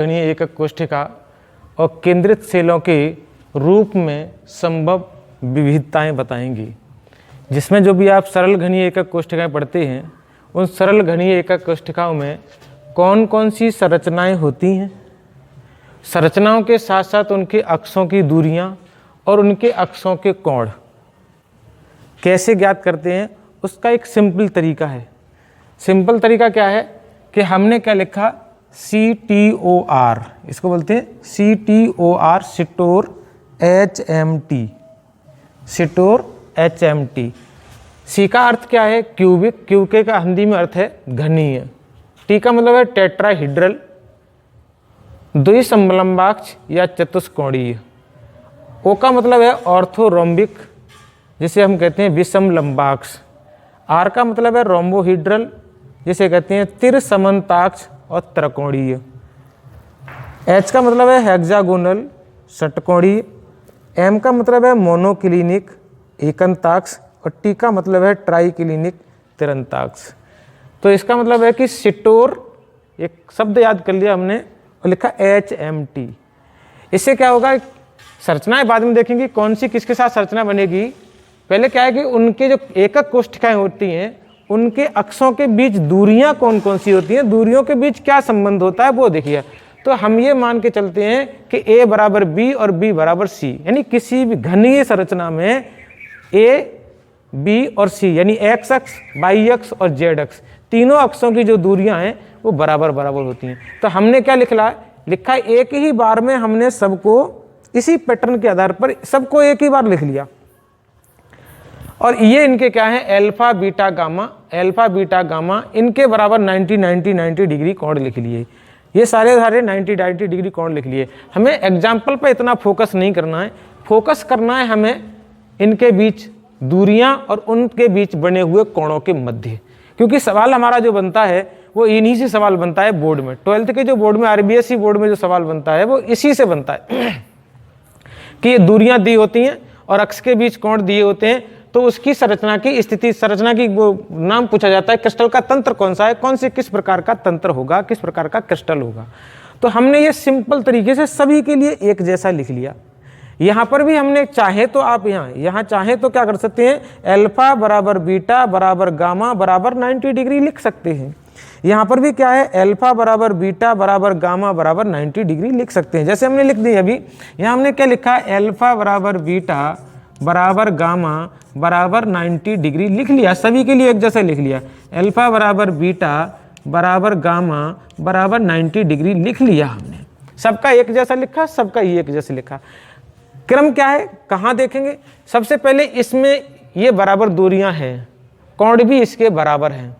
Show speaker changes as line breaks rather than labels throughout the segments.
गणीय एकक कोष्ठिका और केंद्रित सेलों के रूप में संभव विविधताएं बताएंगी, जिसमें जो भी आप सरल घनीय एकक कोष्ठिकाएं पढ़ते हैं उन सरल घनीय एकक कोष्ठिकाओं में कौन कौन सी संरचनाएं होती हैं, संरचनाओं के साथ साथ उनके अक्षों की दूरियां और उनके अक्षों के कोण कैसे ज्ञात करते हैं, उसका एक सिंपल तरीका है। सिंपल तरीका क्या है कि हमने क्या लिखा, CTOR, इसको बोलते हैं CTOR, सिटोर HMT, सिटोर HMT। सी का अर्थ क्या है, क्यूबिक, क्यूके का हिंदी में अर्थ है घनीय, टी का मतलब है टेट्राहीड्रल, द्विसमलंबाक्ष या चतुष्कोणीय, ओ का मतलब है ऑर्थोरोम्बिक जिसे हम कहते हैं विषम लंबाक्ष, आर का मतलब है रोम्बोहीड्रल जिसे कहते हैं त्रिसमन्ताक्ष और त्रिकोणीय, एच का मतलब है हेक्सागोनल षटकोणीय, एम का मतलब है मोनोक्लिनिक एकंताक्ष और टी का मतलब है ट्राइक्लिनिक तिरंताक्ष। तो इसका मतलब है कि सिटोर, एक शब्द याद कर लिया हमने और लिखा HMT। इससे क्या होगा, संरचनाएं बाद में देखेंगे कौन सी किसके साथ संरचना बनेगी। पहले क्या है कि उनके जो एकक कोष्ठिकाएं होती हैं उनके अक्षों के बीच दूरियां कौन कौन सी होती हैं, दूरियों के बीच क्या संबंध होता है वो देखिए। तो हम ये मान के चलते हैं कि A बराबर B और B बराबर C, यानी किसी भी घनीय संरचना में A, B और C यानी X अक्ष, Y अक्ष और Z अक्ष तीनों अक्षों की जो दूरियां हैं वो बराबर बराबर होती हैं। तो हमने क्या लिखा एक ही बार में हमने सबको इसी पैटर्न के आधार पर सबको एक ही बार लिख लिया और ये इनके क्या है, अल्फा बीटा गामा इनके बराबर 90 डिग्री कोण लिख लिए। ये सारे 90 डिग्री कोण लिख लिए। हमें एग्जाम्पल पर इतना फोकस नहीं करना है, फोकस करना है हमें इनके बीच दूरियां और उनके बीच बने हुए कोणों के मध्य, क्योंकि सवाल हमारा जो बनता है वो इन्हीं से सवाल बनता है बोर्ड में। 12th के जो बोर्ड में RBSE बोर्ड में जो सवाल बनता है वो इसी से बनता है कि ये दूरियां दी होती हैं और अक्ष के बीच कोण दिए होते हैं, तो उसकी संरचना की स्थिति, संरचना की वो नाम पूछा जाता है, क्रिस्टल का तंत्र कौन सा है, कौन से किस प्रकार का तंत्र होगा, किस प्रकार का क्रिस्टल होगा। तो हमने ये सिंपल तरीके से सभी के लिए एक जैसा लिख लिया। यहाँ पर भी हमने चाहे तो आप यहाँ चाहे तो क्या कर सकते हैं, अल्फा बराबर बीटा बराबर गामा बराबर 90 डिग्री लिख सकते हैं। यहाँ पर भी क्या है, अल्फा बराबर बीटा बराबर गामा बराबर 90 डिग्री लिख सकते हैं, जैसे हमने लिख दी अभी। यहाँ हमने क्या लिखा, अल्फा बराबर बीटा बराबर गामा बराबर 90 डिग्री लिख लिया, सभी के लिए एक जैसा लिख लिया। अल्फा बराबर बीटा बराबर गामा बराबर 90 डिग्री लिख लिया हमने, सबका एक जैसा लिखा, सबका ही एक जैसा लिखा। क्रम क्या है, कहाँ देखेंगे, सबसे पहले इसमें ये बराबर दूरियां हैं, कोण भी इसके बराबर हैं।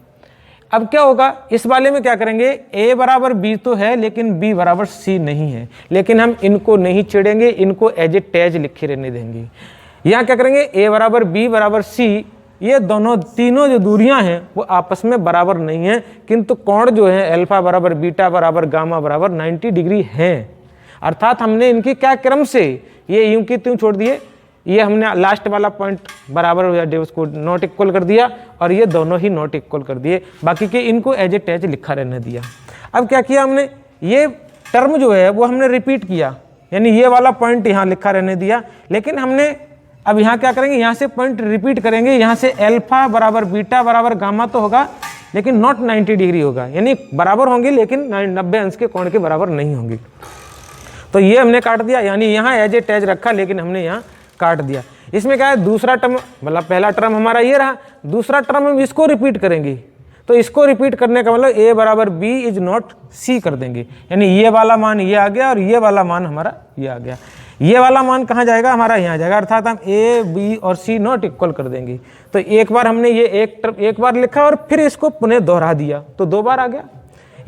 अब क्या होगा, इस वाले में क्या करेंगे, A बराबर B तो है लेकिन B बराबर C नहीं है, लेकिन हम इनको नहीं छेड़ेंगे, इनको एज ए टैज लिखे रहने देंगे। यहाँ क्या करेंगे, A बराबर B बराबर C, ये दोनों तीनों जो दूरियां हैं वो आपस में बराबर नहीं है, किंतु कोण जो है अल्फा बराबर बीटा बराबर गामा बराबर 90 डिग्री हैं। अर्थात हमने इनकी क्या क्रम से ये यूं की त्यों छोड़ दिए, ये हमने लास्ट वाला पॉइंट बराबर हो जाए उसको नॉट इक्वल कर दिया और ये दोनों ही नॉट इक्वल कर दिए, बाकी के इनको एज ए टैच लिखा रहने दिया। अब क्या किया हमने, ये टर्म जो है वो हमने रिपीट किया, यानी ये वाला पॉइंट यहाँ लिखा रहने दिया, लेकिन हमने अब यहाँ क्या करेंगे, यहाँ से पॉइंट रिपीट करेंगे। यहाँ से अल्फा बराबर बीटा बराबर गामा तो होगा लेकिन नॉट 90 डिग्री होगा, यानी बराबर होंगे लेकिन 90 अंश के कोण के बराबर नहीं होंगे। तो ये हमने काट दिया, यानी यहाँ एज ए टैच रखा लेकिन हमने यहाँ काट दिया। इसमें क्या है, दूसरा टर्म, मतलब पहला टर्म हमारा ये रहा, दूसरा टर्म हम इसको रिपीट करेंगे। तो इसको रिपीट करने का मतलब A बराबर B इज नॉट C कर देंगे, यानी ये वाला मान ये आ गया और ये वाला मान हमारा ये आ गया। ये वाला मान कहाँ जाएगा, हमारा यहाँ जाएगा, अर्थात हम A, B और C नॉट इक्वल कर देंगे। तो एक बार हमने ये एक बार लिखा और फिर इसको पुनः दोहरा दिया तो 2 बार आ गया।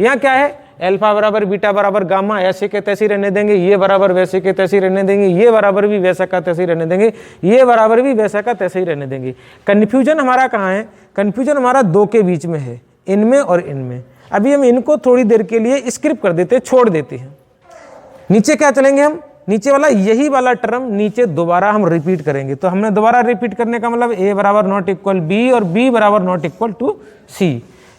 यहाँ क्या है, अल्फा बराबर बीटा बराबर गामा ऐसे के तैसे रहने देंगे, ये बराबर वैसे के तैसे रहने देंगे, ये बराबर भी वैसा का तैसे रहने देंगे, ये बराबर भी वैसा का तैसे ही रहने देंगे। कन्फ्यूजन हमारा कहाँ है, कन्फ्यूजन हमारा 2 के बीच में है, इनमें और इनमें। अभी हम इनको थोड़ी देर के लिए स्किप कर देते हैं, छोड़ देते हैं। नीचे क्या चलेंगे हम, नीचे वाला यही वाला टर्म नीचे दोबारा हम रिपीट करेंगे। तो हमने दोबारा रिपीट करने का मतलब A बराबर नॉट इक्वल B और B बराबर नॉट इक्वल टू C,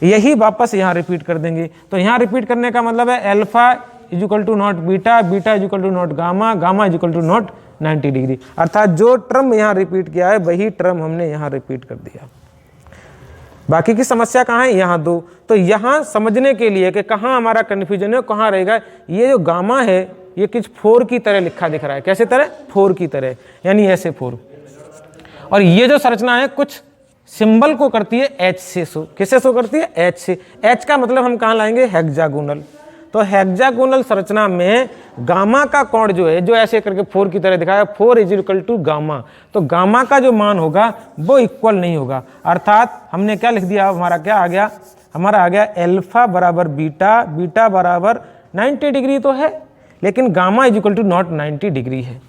यही वापस यहाँ रिपीट कर देंगे। तो यहाँ रिपीट करने का मतलब है alpha is equal to not beta, beta is equal to not gamma, gamma is equal to not 90 degree. अर्थात जो टर्म यहाँ रिपीट किया है वही टर्म हमने यहाँ रिपीट कर दिया। बाकी की समस्या कहाँ है, यहाँ दो। तो यहाँ समझने के लिए कि कहाँ हमारा कन्फ्यूजन है, कहाँ रहेगा, ये जो गामा है ये कुछ 4 की तरह लिखा दिख रहा है। कैसे तरह, 4 की तरह, यानी ऐसे 4। और ये जो संरचना है कुछ सिंबल को करती है एच से शो। किससे शो करती है, एच से। एच का मतलब हम कहाँ लाएंगे, हेक्सागोनल। तो हेक्सागोनल संरचना में गामा का कोण जो है, जो ऐसे करके 4 की तरह दिखाया, 4 इज इक्वल टू गामा। तो गामा का जो मान होगा वो इक्वल नहीं होगा। अर्थात हमने क्या लिख दिया, हमारा क्या आ गया, हमारा आ गया अल्फा बराबर बीटा, बीटा बराबर 90 डिग्री तो है, लेकिन gamma is equal to not 90 degree है।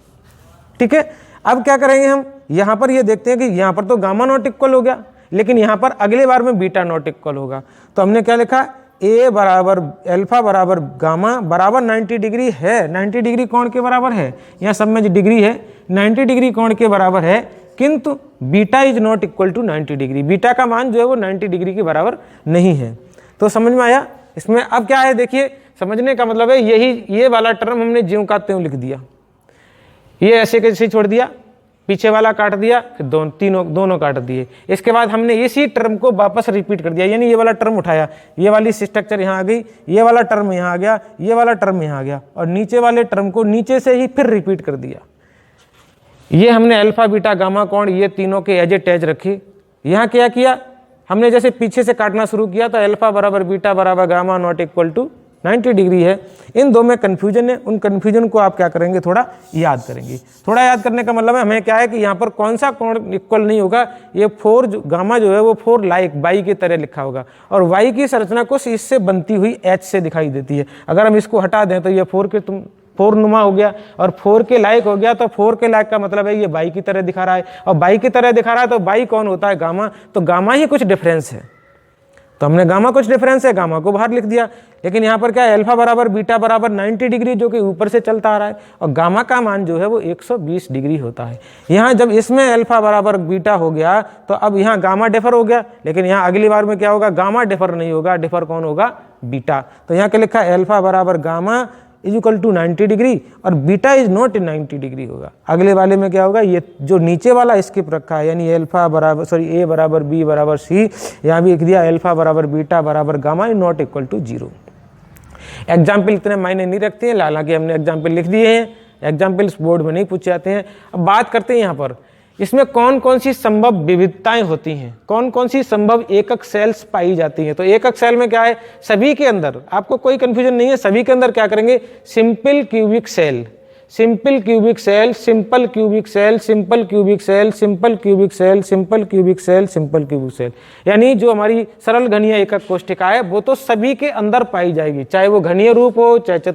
ठीक है, अब क्या करेंगे हम, यहाँ पर ये देखते हैं कि यहाँ पर तो गामा नॉट इक्वल हो गया, लेकिन यहाँ पर अगले बार में बीटा नॉट इक्वल होगा। तो हमने क्या लिखा, ए बराबर अल्फा बराबर गामा बराबर 90 डिग्री है। 90 डिग्री कोण के बराबर है, यहाँ सब में जो डिग्री है 90 डिग्री कोण के बराबर है, किंतु beta is not equal to 90 degree. Beta का मान जो है वो 90 डिग्री के बराबर नहीं है। तो समझ में आया। इसमें अब क्या है, देखिए समझने का मतलब है यही, ये वाला टर्म हमने ज्यों का त्यों लिख दिया, ये ऐसे कैसे छोड़ दिया, पीछे वाला काट दिया, फिर दोनों काट दिए। इसके बाद हमने इसी टर्म को वापस रिपीट कर दिया, यानी ये वाला टर्म उठाया, ये वाली स्ट्रक्चर यहाँ आ गई, ये वाला टर्म यहाँ आ गया, ये वाला टर्म यहाँ आ गया, और नीचे वाले टर्म को नीचे से ही फिर रिपीट कर दिया। ये हमने अल्फा बीटा गामा कोण ये तीनों के एज ए टैच रखे। यहाँ क्या किया हमने, जैसे पीछे से काटना शुरू किया तो अल्फा बराबर बीटा बराबर gamma not equal to 90 degree है। इन दो में कन्फ्यूजन है, उन कन्फ्यूजन को आप क्या करेंगे, थोड़ा याद करेंगे। थोड़ा याद करने का मतलब है हमें क्या है कि यहाँ पर कौन सा कोण इक्वल नहीं होगा, ये 4 गामा जो है वो 4 लाइक बाई की तरह लिखा होगा, और वाई की संरचना कुछ इससे बनती हुई एच से दिखाई देती है। अगर हम इसको हटा दें तो ये 4 नुमा हो गया और 4 के लायक हो गया। तो 4 के लायक का मतलब है ये बाई की तरह दिखा रहा है, और बाई की तरह दिखा रहा है तो बाई कौन होता है, गामा। तो गामा ही कुछ डिफरेंस है, तो हमने गामा कुछ डिफरेंस है, गामा को बाहर लिख दिया। लेकिन यहाँ पर क्या है, अल्फा बराबर बीटा बराबर 90 डिग्री जो कि ऊपर से चलता आ रहा है, और गामा का मान जो है वो 120 डिग्री होता है। यहाँ जब इसमें अल्फा बराबर बीटा हो गया तो अब यहाँ गामा डिफर हो गया, लेकिन यहाँ अगली बार में क्या होगा, गामा डिफर नहीं होगा, डिफर कौन होगा, बीटा। तो यहाँ क्या लिखा है, अल्फा बराबर gamma is equal to 90 degree और बीटा इज नॉट 90 डिग्री होगा। अगले वाले में क्या होगा, ये जो नीचे वाला स्किप रखा है, यानी अल्फा बराबर ए बराबर बी बराबर सी, यहाँ भी लिख दिया अल्फा बराबर बीटा बराबर gamma is not equal to 0। Example इतने मायने नहीं रखते हैं, हालांकि हमने एग्जाम्पल लिख दिए हैं, एग्जाम्पल्स बोर्ड में नहीं पूछे जाते हैं। अब बात करते हैं यहाँ पर इसमें कौन कौन सी संभव विविधताएं होती हैं, कौन कौन सी संभव एकक सेल्स पाई जाती हैं। तो एकक सेल में क्या है, सभी के अंदर आपको कोई कंफ्यूजन नहीं है, सभी के अंदर क्या करेंगे, simple cubic cell, simple cubic cell, simple cubic cell, simple cubic cell, simple cubic cell, simple cubic cell, simple cubic cell, यानी जो हमारी सरल घनीय एकक कोष्ठिका है वो तो सभी के अंदर पाई जाएगी, चाहे वो घनीय रूप हो, चाहे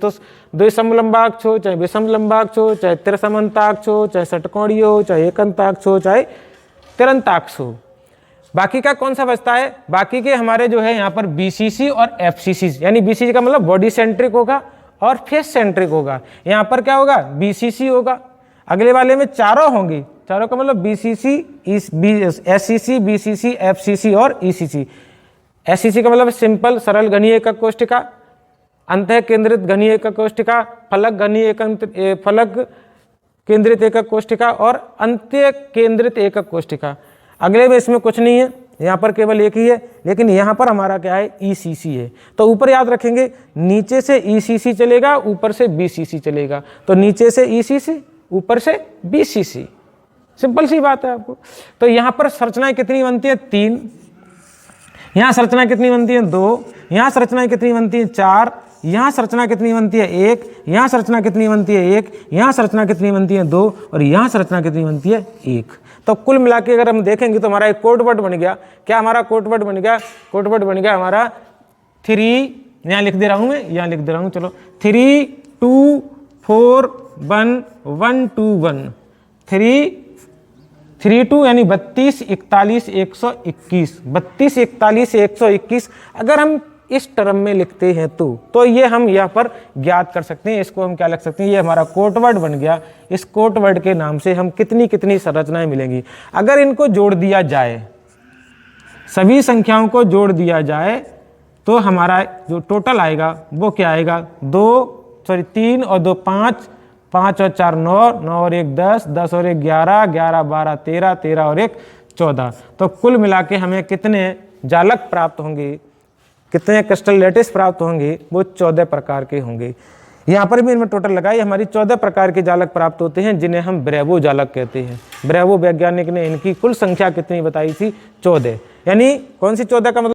द्विसमलंबाक्ष हो, चाहे विषमलंबाक्ष हो, चाहे त्रिसमंताक्ष हो, चाहे षटकोणीय हो, चाहे एकंताक्ष हो, चाहे तिरंताक्ष हो। बाकी का कौन सा बचता है, बाकी के हमारे जो है यहाँ पर बीसीसी और एफसीसी, यानी बीसीसी का मतलब बॉडी सेंट्रिक होगा और फेस सेंट्रिक होगा। यहाँ पर क्या होगा, बीसीसी होगा। अगले वाले में चारों होंगे, चारों का मतलब बीसीसी, एससीसी, बीसीसी, एफसीसी और ईसीसी। एससीसी का मतलब सिंपल सरल घनीय एकक कोष्ठिका, अंतः केंद्रित घनीय एकक कोष्ठिका, फलक केंद्रित एकक कोष्ठिका और अंत्य केंद्रित एकक कोष्ठिका। अगले में इसमें कुछ नहीं है, यहाँ पर केवल एक ही है, लेकिन यहाँ पर हमारा क्या है, ईसीसी है। तो ऊपर याद रखेंगे, नीचे से ईसीसी चलेगा, ऊपर से बीसीसी चलेगा। तो नीचे से ईसीसी, ऊपर से बीसीसी, सिंपल सी बात है आपको। तो यहाँ पर संरचनाएं कितनी बनती है, 3, यहाँ संरचना कितनी बनती है, 2, यहाँ संरचनाएं कितनी बनती है, 4, यहाँ संरचना कितनी बनती है, 1, यहाँ संरचना कितनी बनती है, 1, यहाँ संरचना कितनी बनती है, 2, और यहाँ संरचना कितनी बनती है, 1। तो कुल मिला के अगर हम देखेंगे तो हमारा एक कोड वर्ड बन गया। क्या हमारा कोड वर्ड बन गया, कोड वर्ड बन गया हमारा 3, यहाँ लिख दे रहा हूँ मैं, यहाँ लिख दे रहा हूँ, चलो 3 2 4 1 1 2 1 3 3 2 यानी 32 41 121, 32 41 121 अगर हम इस टर्म में लिखते हैं तो ये हम यहाँ पर ज्ञात कर सकते हैं। इसको हम क्या लिख सकते हैं, ये हमारा कोट वर्ड बन गया। इस कोट वर्ड के नाम से हम कितनी कितनी संरचनाएं मिलेंगी। अगर इनको जोड़ दिया जाए, सभी संख्याओं को जोड़ दिया जाए तो हमारा जो टोटल आएगा वो क्या आएगा, 2 सॉरी 3 और 2 5, 5 और 4 9, 9 और 1 10, 10 और 1 11, 11 12 13, 13 और 1 14। तो कुल मिला के हमें कितने जालक प्राप्त होंगे, कितने क्रिस्टल लैटिस प्राप्त होंगे, वो 14 प्रकार के होंगे। यहाँ पर भी इनमें टोटल लगाई हमारी 14 प्रकार के जालक प्राप्त होते हैं, जिन्हें हम ब्रेवो जालक कहते हैं। ब्रेवो वैज्ञानिक ने इनकी कुल संख्या कितनी बताई थी, 14। यानी कौन सी 14 का मतलब